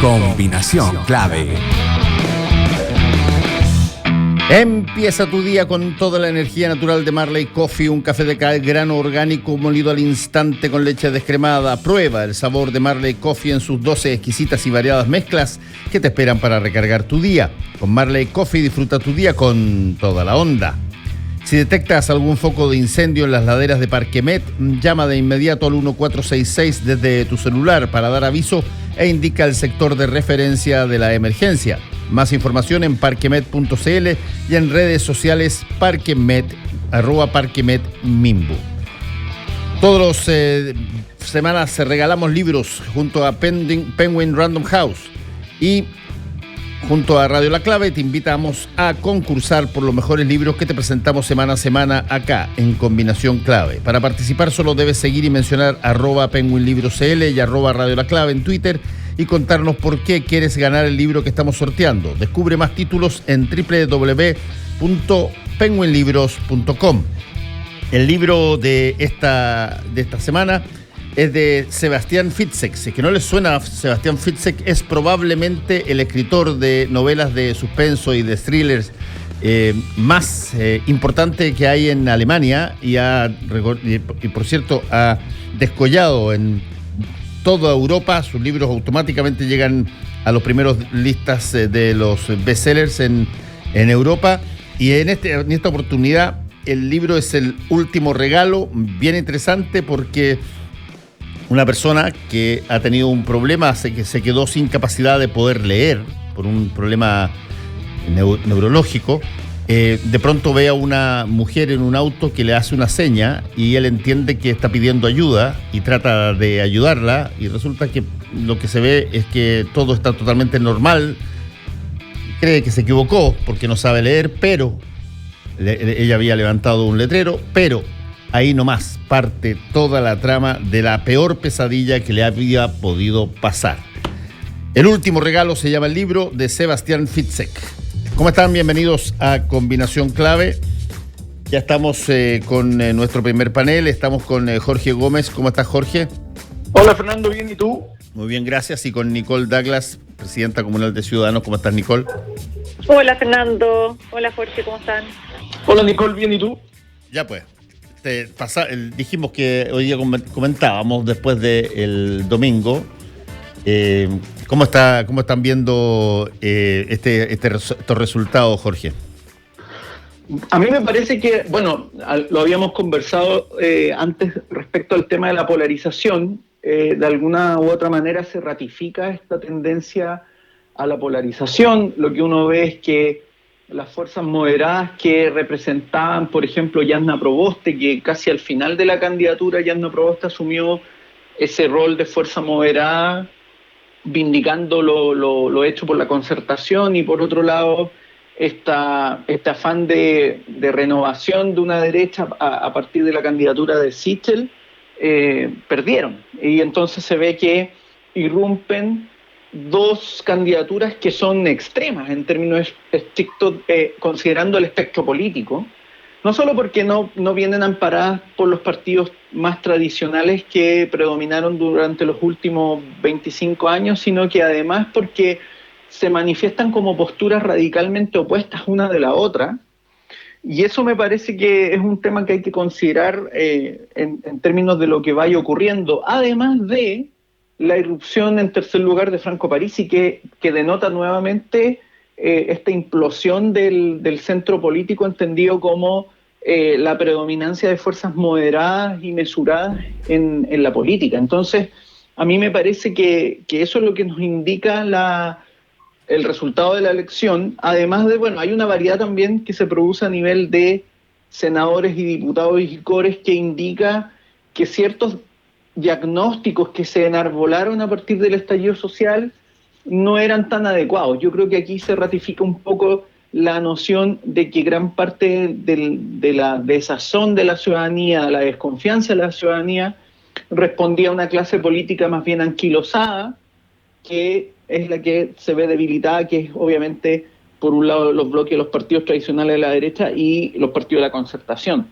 Combinación clave. Empieza tu día con toda la energía natural de Marley Coffee, un café de grano orgánico molido al instante con leche descremada. Prueba el sabor de Marley Coffee en sus 12 exquisitas y variadas mezclas que te esperan para recargar tu día. Con Marley Coffee disfruta tu día con toda la onda. Si detectas algún foco de incendio en las laderas de Parquemet, llama de inmediato al 1466 desde tu celular para dar aviso e indica el sector de referencia de la emergencia. Más información en parquemet.cl y en redes sociales Parquemet, @parquemetmimbu. Todos los semanas regalamos libros junto a Penguin Random House y junto a Radio La Clave te invitamos a concursar por los mejores libros que te presentamos semana a semana acá en Combinación Clave. Para participar solo debes seguir y mencionar @penguinlibroscl y @Radio La Clave en Twitter y contarnos por qué quieres ganar el libro que estamos sorteando. Descubre más títulos en www.penguinlibros.com. El libro de esta semana es de Sebastián Fitzek. Si es que no les suena a Sebastián Fitzek, es probablemente el escritor de novelas de suspenso y de thrillers más importante que hay en Alemania y por cierto ha descollado en toda Europa. Sus libros automáticamente llegan a los primeros listas de los bestsellers en Europa. Y en esta oportunidad el libro es El último regalo, bien interesante porque una persona que ha tenido un problema, que se quedó sin capacidad de poder leer por un problema neurológico, de pronto ve a una mujer en un auto que le hace una seña y él entiende que está pidiendo ayuda y trata de ayudarla y resulta que lo que se ve es que todo está totalmente normal. Cree que se equivocó porque no sabe leer, pero ella había levantado un letrero, pero ahí nomás parte toda la trama de la peor pesadilla que le había podido pasar. El último regalo se llama el libro de Sebastián Fitzek. ¿Cómo están? Bienvenidos a Combinación Clave. Ya estamos con nuestro primer panel. Estamos con Jorge Gómez. ¿Cómo estás, Jorge? Hola, Fernando. ¿Bien? ¿Y tú? Muy bien, gracias. Y con Nicole Douglas, presidenta comunal de Ciudadanos. ¿Cómo estás, Nicole? Hola, Fernando. Hola, Jorge. ¿Cómo están? Hola, Nicole. ¿Bien? ¿Y tú? Ya pues. Dijimos que hoy día comentábamos después del domingo. ¿Cómo están viendo estos resultados, Jorge? A mí me parece que, bueno, lo habíamos conversado antes respecto al tema de la polarización. De alguna u otra manera se ratifica esta tendencia a la polarización. Lo que uno ve es que las fuerzas moderadas que representaban, por ejemplo, Jasna Proboste, que casi al final de la candidatura Jasna Proboste asumió ese rol de fuerza moderada, vindicando lo hecho por la concertación, y por otro lado este afán de renovación de una derecha a partir de la candidatura de Sichel, perdieron. Y entonces se ve que irrumpen dos candidaturas que son extremas en términos estrictos, considerando el espectro político, no solo porque no vienen amparadas por los partidos más tradicionales que predominaron durante los últimos 25 años, sino que además porque se manifiestan como posturas radicalmente opuestas una de la otra, y eso me parece que es un tema que hay que considerar en términos de lo que vaya ocurriendo, además de la irrupción en tercer lugar de Franco Parisi, que denota nuevamente esta implosión del centro político entendido como la predominancia de fuerzas moderadas y mesuradas en la política. Entonces, a mí me parece que eso es lo que nos indica el resultado de la elección, además de, bueno, hay una variedad también que se produce a nivel de senadores y diputados y cores que indica que ciertos diagnósticos que se enarbolaron a partir del estallido social no eran tan adecuados. Yo creo que aquí se ratifica un poco la noción de que gran parte de la desazón de la ciudadanía, la desconfianza de la ciudadanía, respondía a una clase política más bien anquilosada, que es la que se ve debilitada, que es obviamente, por un lado, los bloques de los partidos tradicionales de la derecha y los partidos de la concertación.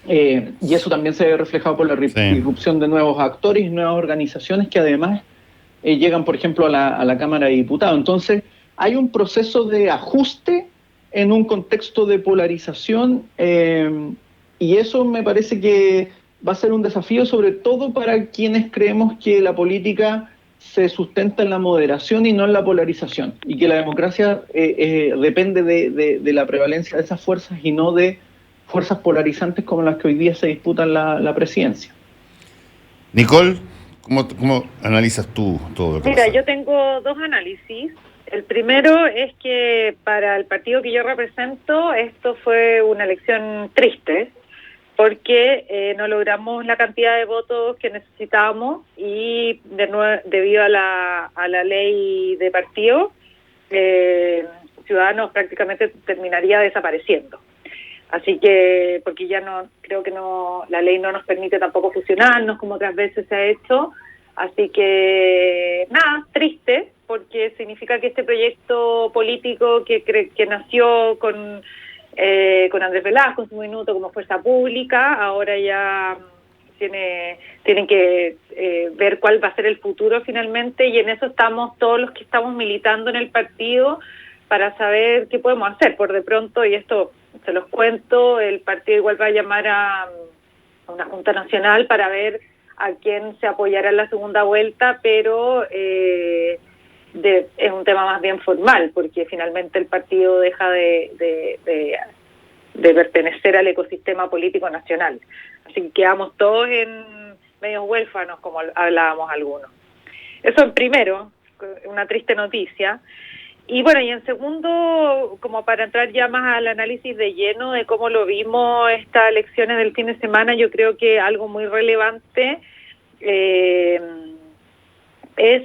Y eso también se ve reflejado por la irrupción de nuevos actores y nuevas organizaciones que además llegan, por ejemplo, a la Cámara de Diputados. Entonces, hay un proceso de ajuste en un contexto de polarización y eso me parece que va a ser un desafío, sobre todo para quienes creemos que la política se sustenta en la moderación y no en la polarización, y que la democracia depende de la prevalencia de esas fuerzas y no de fuerzas polarizantes como las que hoy día se disputan la presidencia. Nicole, ¿cómo analizas tú todo lo que Mira, pasa? yo tengo dos análisis. El primero es que para el partido que yo represento esto fue una elección triste porque no logramos la cantidad de votos que necesitábamos y debido a la ley de partido, Ciudadanos prácticamente terminaría desapareciendo. Así que, porque ya no, creo que no, la ley no nos permite tampoco fusionarnos como otras veces se ha hecho. Así que, nada, triste, porque significa que este proyecto político que nació con Andrés Velasco en su minuto como fuerza pública, ahora ya tienen que ver cuál va a ser el futuro finalmente, y en eso estamos todos los que estamos militando en el partido para saber qué podemos hacer. Por de pronto, y esto se los cuento, el partido igual va a llamar a una Junta Nacional para ver a quién se apoyará en la segunda vuelta, pero es un tema más bien formal, porque finalmente el partido deja de pertenecer al ecosistema político nacional. Así que quedamos todos en medios huérfanos, como hablábamos algunos. Eso en primero, una triste noticia. Y bueno, y en segundo, como para entrar ya más al análisis de lleno de cómo lo vimos estas elecciones del fin de semana, yo creo que algo muy relevante es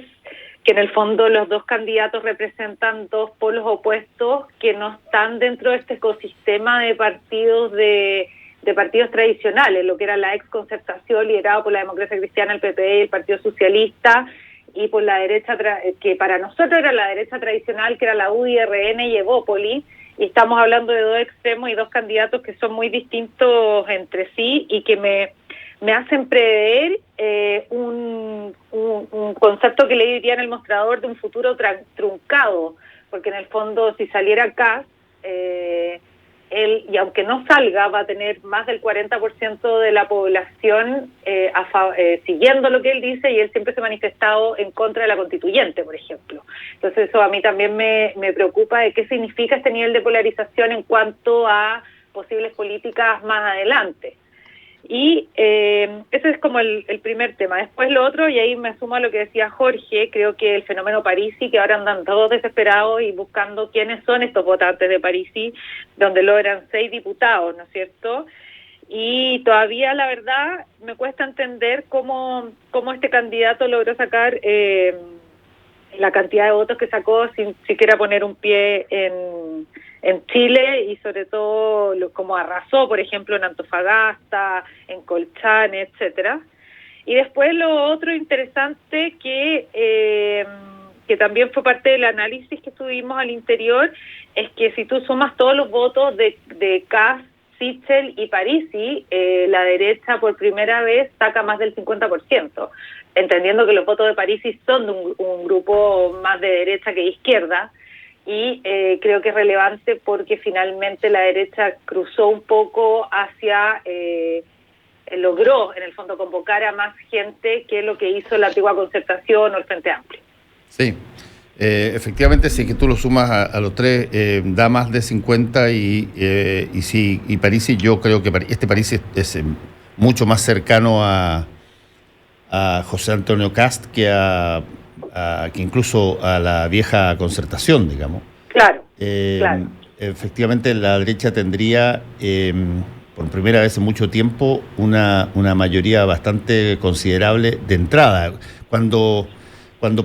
que en el fondo los dos candidatos representan dos polos opuestos que no están dentro de este ecosistema de partidos partidos tradicionales, lo que era la ex Concertación liderado por la Democracia Cristiana, el PP y el Partido Socialista, y por la derecha, que para nosotros era la derecha tradicional, que era la UDI, RN y Evópoli, y estamos hablando de dos extremos y dos candidatos que son muy distintos entre sí y que me hacen prever un concepto que leí hoy día en el mostrador de un futuro truncado, porque en el fondo si saliera Kast, él, y aunque no salga, va a tener más del 40% de la población siguiendo lo que él dice, y él siempre se ha manifestado en contra de la constituyente, por ejemplo. Entonces eso a mí también me preocupa de qué significa este nivel de polarización en cuanto a posibles políticas más adelante. Y ese es como el primer tema. Después lo otro, y ahí me sumo a lo que decía Jorge, creo que el fenómeno Parisi, que ahora andan todos desesperados y buscando quiénes son estos votantes de Parisi, donde logran 6 diputados, ¿no es cierto? Y todavía, la verdad, me cuesta entender cómo este candidato logró sacar la cantidad de votos que sacó sin siquiera poner un pie en Chile, y sobre todo como arrasó, por ejemplo, en Antofagasta, en Colchane, etcétera. Y después lo otro interesante que también fue parte del análisis que tuvimos al interior, es que si tú sumas todos los votos de Kast, Sichel y Parisi, la derecha por primera vez saca más del 50%, entendiendo que los votos de Parisi son de un grupo más de derecha que de izquierda. Y creo que es relevante porque finalmente la derecha cruzó un poco hacia, logró en el fondo convocar a más gente que lo que hizo la antigua Concertación o el Frente Amplio. Sí, efectivamente, si es que tú lo sumas a los tres, da más de 50 y Parisi, yo creo que este Parisi es mucho más cercano a José Antonio Kast que incluso a la vieja Concertación, digamos. Claro, claro. Efectivamente, la derecha tendría, por primera vez en mucho tiempo, una mayoría bastante considerable de entrada. Cuando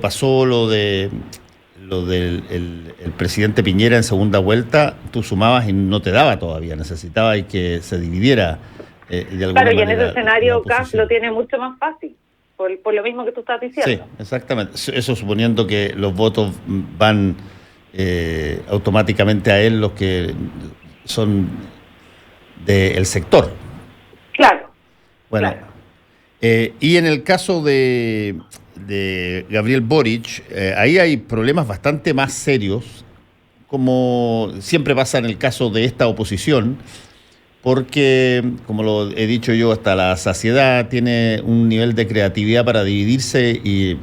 pasó lo del presidente Piñera en segunda vuelta, tú sumabas y no te daba todavía, necesitaba que se dividiera de alguna manera. Claro, y en ese escenario Kast lo tiene mucho más fácil. Por lo mismo que tú estás diciendo. Sí, exactamente. Eso suponiendo que los votos van automáticamente a él, los que son del sector. Claro. Bueno, claro. Y en el caso de de Gabriel Boric, ahí hay problemas bastante más serios, como siempre pasa en el caso de esta oposición, porque, como lo he dicho yo hasta la saciedad, tiene un nivel de creatividad para dividirse y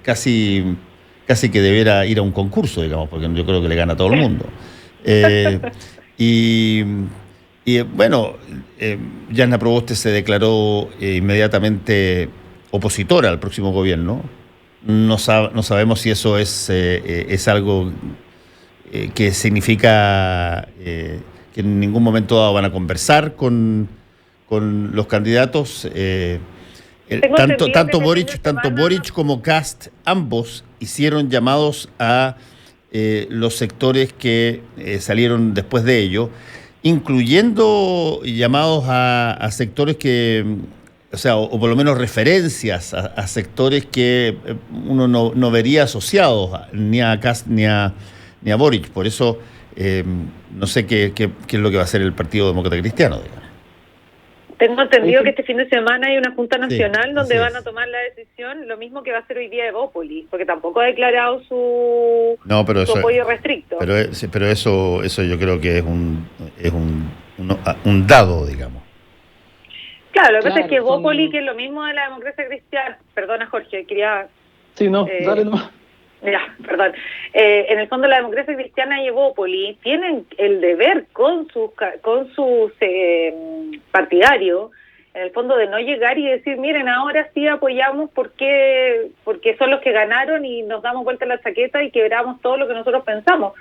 casi que debiera ir a un concurso, digamos, porque yo creo que le gana a todo el mundo. Y bueno, Jasna Proboste se declaró inmediatamente opositora al próximo gobierno. No sabemos si eso es algo que significa que en ningún momento dado van a conversar con los candidatos. Tanto Boric como Kast, ambos hicieron llamados a los sectores que salieron después de ello, incluyendo llamados a sectores que, o sea, o por lo menos referencias a sectores que uno no vería asociados ni a Kast ni a Boric. Por eso no sé qué es lo que va a hacer el Partido Demócrata Cristiano, digamos. Tengo entendido que este fin de semana hay una Junta Nacional donde van es. a tomar la decisión, lo mismo que va a hacer hoy día Evópolis, porque tampoco ha declarado su apoyo restricto. Pero eso yo creo que es un dado, digamos. Claro, lo que pasa es que Evópolis, que es lo mismo de la democracia cristiana, perdona Jorge, quería... Sí, no, dale nomás. Ya, perdón. En el fondo la democracia cristiana y Evópolis tienen el deber con sus partidarios, en el fondo, de no llegar y decir, miren, ahora sí apoyamos porque son los que ganaron y nos damos vuelta la chaqueta y quebramos todo lo que nosotros pensamos.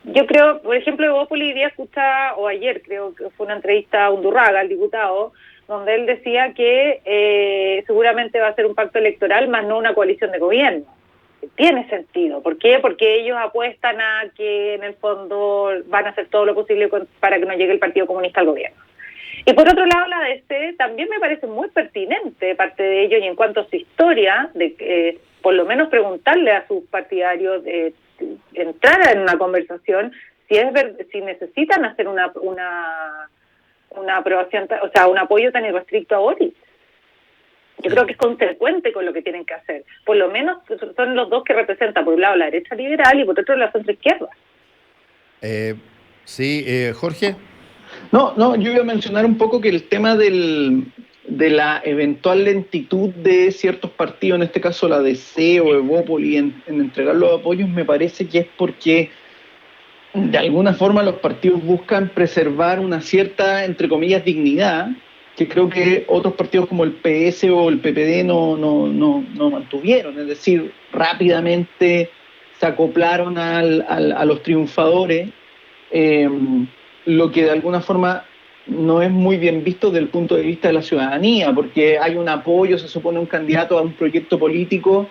Yo creo, por ejemplo, Evópolis hoy día escuchaba, o ayer creo que fue una entrevista a Undurraga, al diputado, donde él decía que seguramente va a ser un pacto electoral, más no una coalición de gobierno. Tiene sentido. ¿Por qué? Porque ellos apuestan a que en el fondo van a hacer todo lo posible para que no llegue el Partido Comunista al gobierno. Y por otro lado, la DC también me parece muy pertinente de parte de ellos, y en cuanto a su historia, de por lo menos preguntarle a sus partidarios, entrar en una conversación, si necesitan hacer una aprobación, o sea, un apoyo tan irrestricto a Boric. Yo creo que es consecuente con lo que tienen que hacer. Por lo menos son los dos que representan, por un lado, la derecha liberal y por otro, la centroizquierda. Jorge. No, yo iba a mencionar un poco que el tema de la eventual lentitud de ciertos partidos, en este caso la DC o Evópolis, en entregar los apoyos, me parece que es porque de alguna forma los partidos buscan preservar una cierta, entre comillas, dignidad, que creo que otros partidos como el PS o el PPD no mantuvieron. Es decir, rápidamente se acoplaron a los triunfadores, lo que de alguna forma no es muy bien visto desde el punto de vista de la ciudadanía, porque hay un apoyo, se supone, un candidato a un proyecto político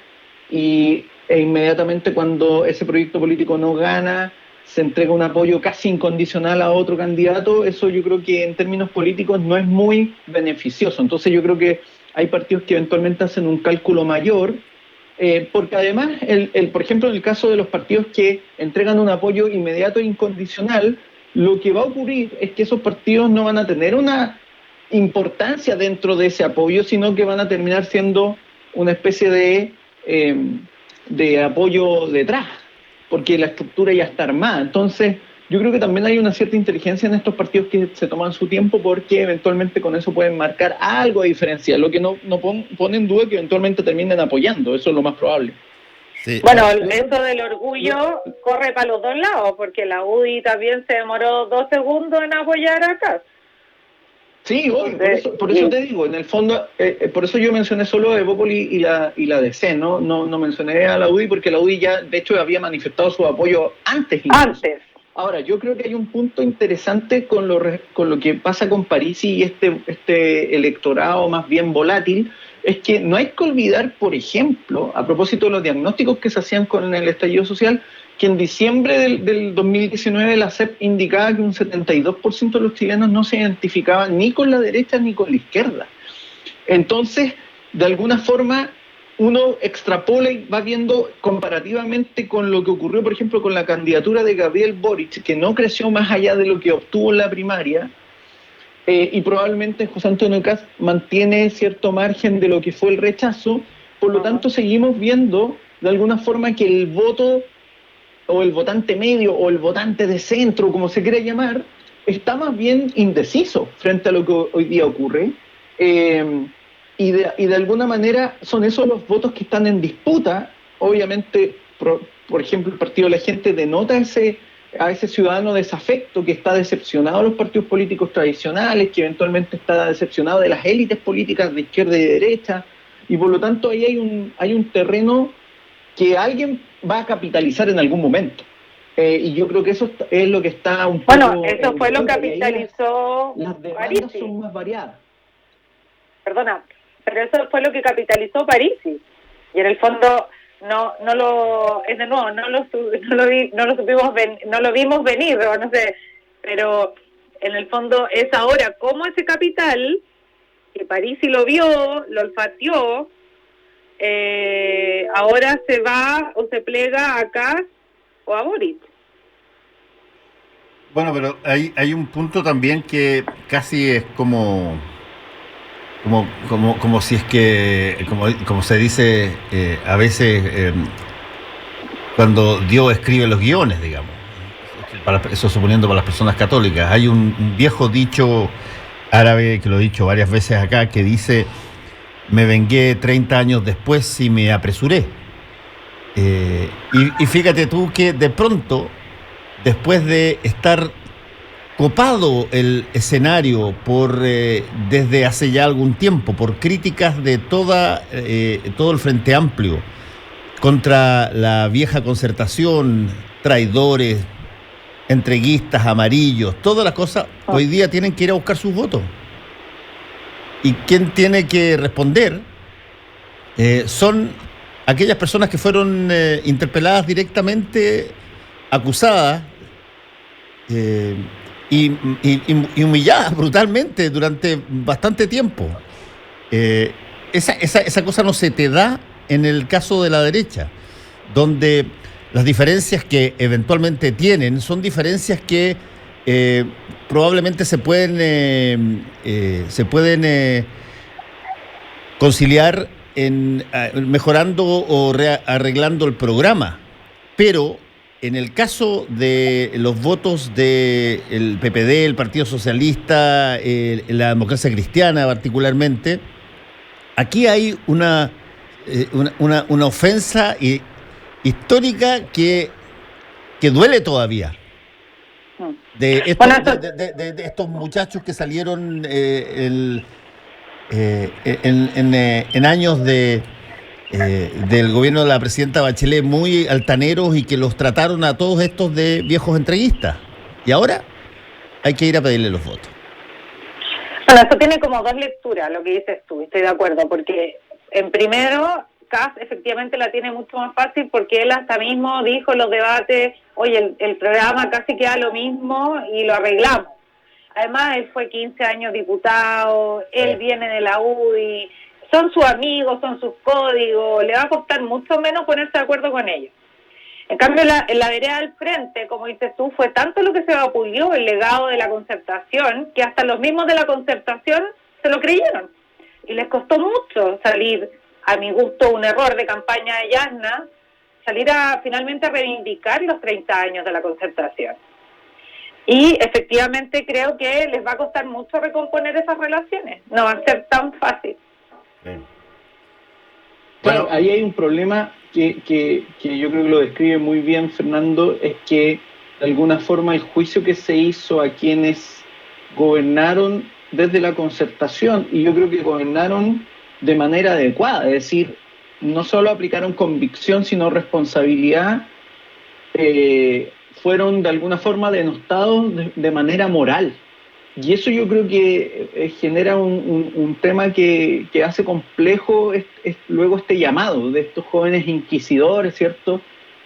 e inmediatamente cuando ese proyecto político no gana, se entrega un apoyo casi incondicional a otro candidato. Eso yo creo que en términos políticos no es muy beneficioso. Entonces yo creo que hay partidos que eventualmente hacen un cálculo mayor, porque además, por ejemplo, en el caso de los partidos que entregan un apoyo inmediato e incondicional, lo que va a ocurrir es que esos partidos no van a tener una importancia dentro de ese apoyo, sino que van a terminar siendo una especie de apoyo detrás, porque la estructura ya está armada. Entonces, yo creo que también hay una cierta inteligencia en estos partidos que se toman su tiempo, porque eventualmente con eso pueden marcar algo de diferencia, lo que no pone en duda que eventualmente terminen apoyando, eso es lo más probable. Sí. Bueno, eso del orgullo corre para los dos lados, porque la UDI también se demoró 2 segundos en apoyar acá. Sí, por eso te digo, en el fondo, por eso yo mencioné solo a Evópolis y la DC, no mencioné a la UDI, porque la UDI ya, de hecho, había manifestado su apoyo antes. Antes. Ahora, yo creo que hay un punto interesante con lo que pasa con Parisi y este electorado más bien volátil, es que no hay que olvidar, por ejemplo, a propósito de los diagnósticos que se hacían con el estallido social, que en diciembre del 2019 la CEP indicaba que un 72% de los chilenos no se identificaban ni con la derecha ni con la izquierda. Entonces, de alguna forma, uno extrapola y va viendo comparativamente con lo que ocurrió, por ejemplo, con la candidatura de Gabriel Boric, que no creció más allá de lo que obtuvo en la primaria, y probablemente José Antonio Kast mantiene cierto margen de lo que fue el rechazo, Por lo tanto, seguimos viendo de alguna forma que el voto o el votante medio o el votante de centro, como se quiera llamar, está más bien indeciso frente a lo que hoy día ocurre. Y de alguna manera son esos los votos que están en disputa. Obviamente, por ejemplo, el Partido de la Gente denota a ese ciudadano desafecto que está decepcionado de los partidos políticos tradicionales, que eventualmente está decepcionado de las élites políticas de izquierda y de derecha, y por lo tanto ahí hay un terreno que alguien va a capitalizar en algún momento. Y yo creo que eso es lo que está un poco... Bueno, eso fue lo que capitalizó las demandas Parisi. son más variadas. Perdona, pero eso fue lo que capitalizó Parisi. Y en el fondo no lo vimos venir, o no sé, pero en el fondo es ahora como ese capital que Parisi lo vio, lo olfateó, ahora se va o se plega a Kast o a Boric. Bueno, pero hay un punto también que casi es como si es que, como se dice a veces, cuando Dios escribe los guiones, digamos. Eso suponiendo para las personas católicas. Hay un viejo dicho árabe, que lo he dicho varias veces acá, que dice: me vengué 30 años después y me apresuré. Y fíjate tú que de pronto, después de estar copado el escenario desde hace ya algún tiempo por críticas de todo el Frente Amplio contra la vieja concertación, traidores, entreguistas, amarillos, todas las cosas, hoy día tienen que ir a buscar sus votos. ¿Y quién tiene que responder? Son aquellas personas que fueron interpeladas directamente, acusadas y humilladas brutalmente durante bastante tiempo. Esa cosa no se te da en el caso de la derecha, donde las diferencias que eventualmente tienen son diferencias que probablemente se pueden conciliar mejorando o arreglando el programa, pero en el caso de los votos del PPD, el Partido Socialista, la Democracia Cristiana particularmente, aquí hay una ofensa histórica que duele todavía. De estos muchachos que salieron en años del gobierno de la presidenta Bachelet muy altaneros y que los trataron a todos estos de viejos entreguistas. Y ahora hay que ir a pedirle los votos. Bueno, esto tiene como dos lecturas, lo que dices tú, estoy de acuerdo, porque en primero, Kast efectivamente la tiene mucho más fácil porque él hasta mismo dijo en los debates: oye, el programa casi queda lo mismo y lo arreglamos. Además, él fue 15 años diputado, él viene de la UDI, son sus amigos, son sus códigos, le va a costar mucho menos ponerse de acuerdo con ellos. En cambio, en la vereda del frente, como dices tú, fue tanto lo que se vapuleó el legado de la concertación, que hasta los mismos de la concertación se lo creyeron. Y les costó mucho salir, a mi gusto, un error de campaña de Yasna, salir finalmente a reivindicar los 30 años de la concertación. Y efectivamente creo que les va a costar mucho recomponer esas relaciones. No va a ser tan fácil. Bueno, ahí hay un problema que yo creo que lo describe muy bien Fernando, es que de alguna forma el juicio que se hizo a quienes gobernaron desde la concertación, y yo creo que gobernaron de manera adecuada, es decir, no solo aplicaron convicción sino responsabilidad, fueron de alguna forma denostados de manera moral. Y eso yo creo que genera un tema que hace complejo luego este llamado de estos jóvenes inquisidores, ¿cierto?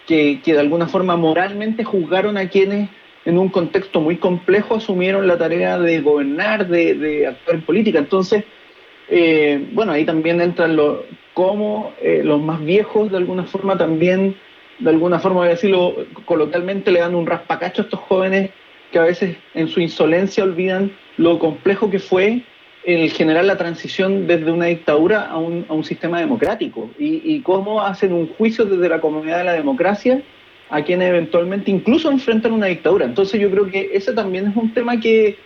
Que de alguna forma moralmente juzgaron a quienes en un contexto muy complejo asumieron la tarea de gobernar, de actuar en política. Entonces, bueno, ahí también entran cómo los más viejos de alguna forma también, voy a decirlo coloquialmente, le dan un raspacacho a estos jóvenes que a veces en su insolencia olvidan lo complejo que fue el generar la transición desde una dictadura a un sistema democrático y cómo hacen un juicio desde la comunidad de la democracia a quienes eventualmente incluso enfrentan una dictadura. Entonces yo creo que ese también es un tema que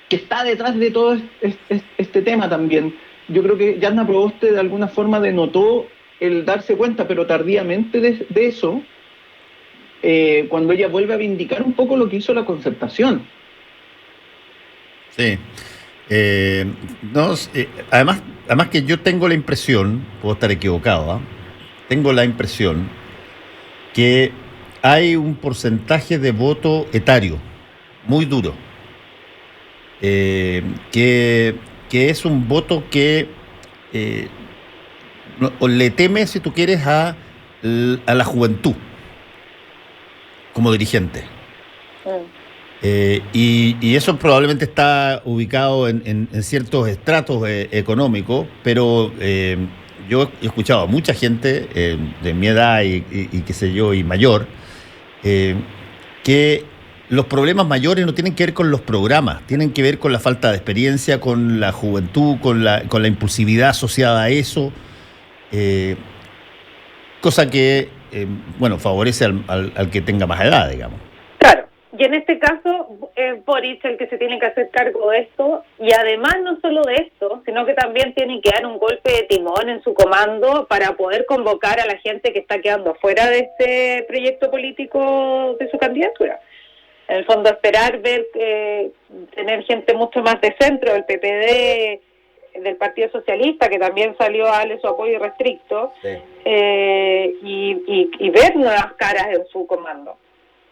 está detrás de todo este tema también. Yo creo que Jasna Proboste de alguna forma denotó el darse cuenta, pero tardíamente, de eso, cuando ella vuelve a vindicar un poco lo que hizo la Concertación. Sí. Además que yo tengo la impresión, puedo estar equivocado, tengo la impresión que hay un porcentaje de voto etario muy duro, que es un voto que le teme, si tú quieres, a la juventud como dirigente. Y eso probablemente está ubicado en ciertos estratos económicos, pero yo he escuchado a mucha gente de mi edad y qué sé yo, y mayor, que los problemas mayores no tienen que ver con los programas, tienen que ver con la falta de experiencia, con la juventud, con la impulsividad asociada a eso, cosa que, favorece al que tenga más edad, digamos. Claro, y en este caso es Boric el que se tiene que hacer cargo de esto, y además no solo de esto, sino que también tiene que dar un golpe de timón en su comando para poder convocar a la gente que está quedando fuera de este proyecto político de su candidatura. En el fondo esperar ver tener gente mucho más de centro, del PPD, del Partido Socialista, que también salió a darle su apoyo restricto, sí. Y ver nuevas caras en su comando.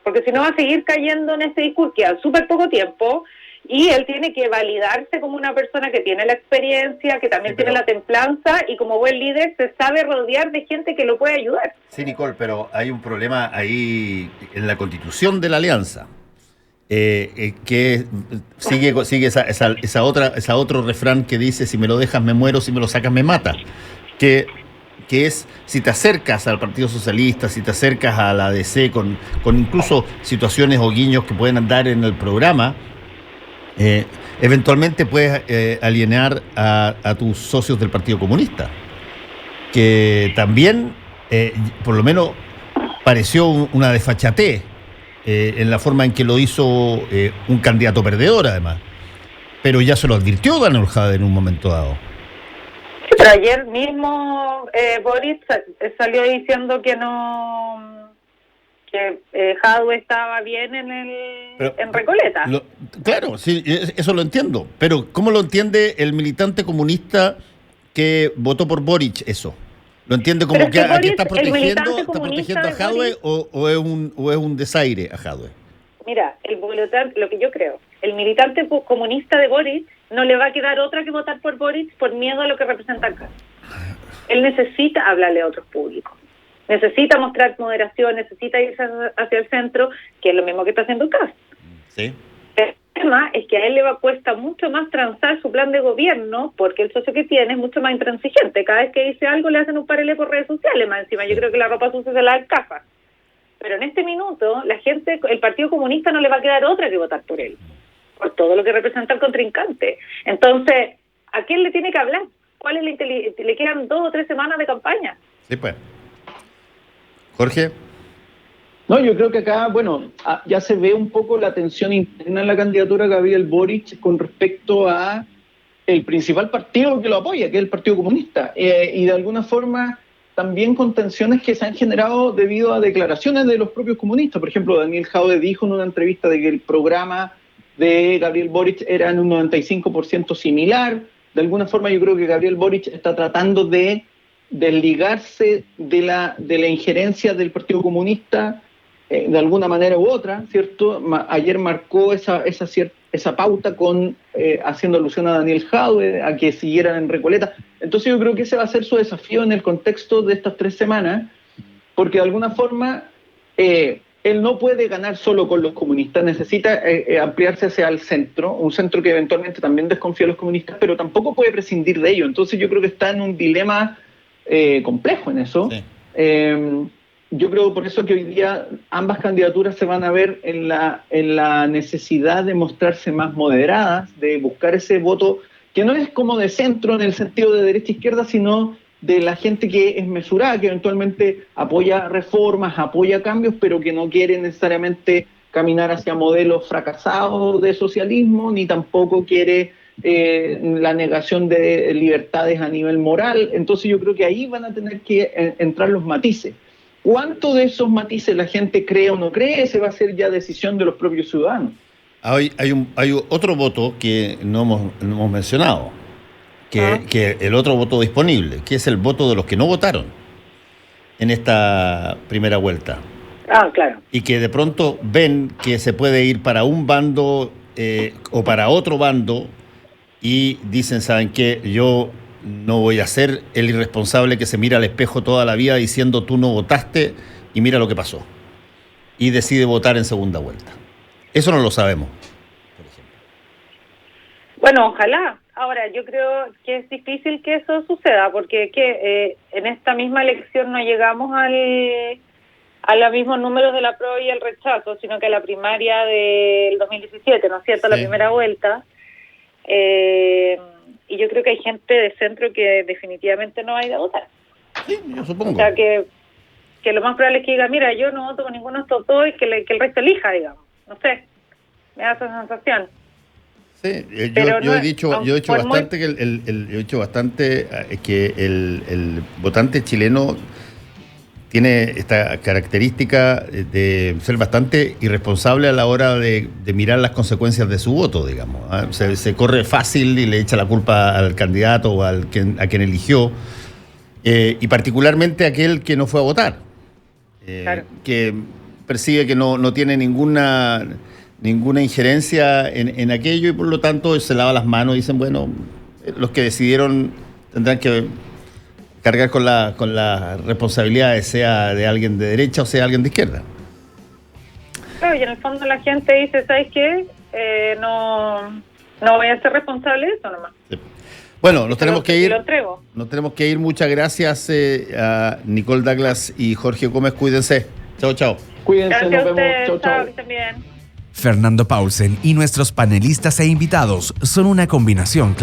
Porque si no va a seguir cayendo en este discurso que a súper poco tiempo, y él tiene que validarse como una persona que tiene la experiencia, que también tiene la templanza, y como buen líder se sabe rodear de gente que lo puede ayudar. Sí, Nicole, pero hay un problema ahí en la constitución de la alianza, que sigue esa otro refrán que dice: si me lo dejas me muero, si me lo sacas me mata, que es, si te acercas al Partido Socialista, si te acercas a la ADC con incluso situaciones o guiños que pueden andar en el programa, eventualmente puedes alienar a tus socios del Partido Comunista, que también, por lo menos, pareció una desfachatez en la forma en que lo hizo un candidato perdedor, además. Pero ya se lo advirtió Daniel Jadwe en un momento dado. Pero ayer mismo Boric salió diciendo que no, que Jadwe estaba bien en Recoleta. Claro, sí, eso lo entiendo. Pero ¿cómo lo entiende el militante comunista que votó por Boric eso? ¿Lo entiende como que aquí está protegiendo a Jadwe o es un desaire a Jadwe? Mira, lo que yo creo, el militante comunista de Boric no le va a quedar otra que votar por Boric por miedo a lo que representa acá. Él necesita hablarle a otros públicos, necesita mostrar moderación, necesita irse hacia el centro, que es lo mismo que está haciendo Kast. Sí. El tema es que a él cuesta mucho más transar su plan de gobierno, porque el socio que tiene es mucho más intransigente. Cada vez que dice algo le hacen un paralelo por redes sociales, más encima. Yo creo que la ropa sucia se la alcafa. Pero en este minuto, la gente, el Partido Comunista no le va a quedar otra que votar por él, por todo lo que representa el contrincante. Entonces, ¿a quién le tiene que hablar? ¿Cuál es le quedan 2 o 3 semanas de campaña? Sí, pues. Jorge. No, yo creo que acá, ya se ve un poco la tensión interna en la candidatura de Gabriel Boric con respecto a el principal partido que lo apoya, que es el Partido Comunista, y de alguna forma también con tensiones que se han generado debido a declaraciones de los propios comunistas. Por ejemplo, Daniel Jadwe dijo en una entrevista de que el programa de Gabriel Boric era en un 95% similar. De alguna forma yo creo que Gabriel Boric está tratando de desligarse de la injerencia del Partido Comunista de alguna manera u otra, ¿cierto? Ayer marcó esa pauta con haciendo alusión a Daniel Jadwe, a que siguieran en Recoleta. Entonces yo creo que ese va a ser su desafío en el contexto de estas 3 semanas, porque de alguna forma él no puede ganar solo con los comunistas, necesita ampliarse hacia el centro, un centro que eventualmente también desconfía de los comunistas, pero tampoco puede prescindir de ello. Entonces yo creo que está en un dilema complejo en eso. Sí. Yo creo por eso que hoy día ambas candidaturas se van a ver en la necesidad de mostrarse más moderadas, de buscar ese voto que no es como de centro en el sentido de derecha-izquierda, sino de la gente que es mesurada, que eventualmente apoya reformas, apoya cambios, pero que no quiere necesariamente caminar hacia modelos fracasados de socialismo, ni tampoco quiere la negación de libertades a nivel moral. Entonces yo creo que ahí van a tener que entrar los matices. ¿Cuánto de esos matices la gente cree o no cree? Ese va a ser ya decisión de los propios ciudadanos. Hay otro voto que no hemos mencionado, que el otro voto disponible, que es el voto de los que no votaron en esta primera vuelta. Claro. Y que de pronto ven que se puede ir para un bando o para otro bando y dicen, ¿saben qué? Yo no voy a ser el irresponsable que se mira al espejo toda la vida diciendo tú no votaste y mira lo que pasó. Y decide votar en segunda vuelta. Eso no lo sabemos, por ejemplo. Bueno, ojalá. Ahora, yo creo que es difícil que eso suceda, porque en esta misma elección no llegamos a los mismos números de la prueba y el rechazo, sino que a la primaria del 2017, ¿no es cierto?, sí. La primera vuelta. Y yo creo que hay gente de centro que definitivamente no va a ir a votar. Sí, yo supongo. O sea, que lo más probable es que diga, mira, yo no voto con ninguno de estos dos y que el resto elija, digamos. No sé, me da esa sensación. Sí, yo he dicho bastante que el votante chileno tiene esta característica de ser bastante irresponsable a la hora de mirar las consecuencias de su voto, digamos. Se corre fácil y le echa la culpa al candidato o a quien eligió, y particularmente a aquel que no fue a votar, claro. Que percibe que no tiene ninguna injerencia en aquello y por lo tanto se lava las manos y dicen, bueno, los que decidieron tendrán que cargar con la responsabilidad, sea de alguien de derecha o sea de alguien de izquierda. Claro, y en el fondo la gente dice, ¿sabes qué? No voy a ser responsable de eso nomás. Sí. Bueno, nos tenemos que ir. Lo entrego. Nos tenemos que ir. Muchas gracias a Nicole Douglas y Jorge Gómez. Cuídense. Chao, chao. Cuídense, gracias nos vemos. Chao, chao. Que estén bien. Fernando Paulsen y nuestros panelistas e invitados son una combinación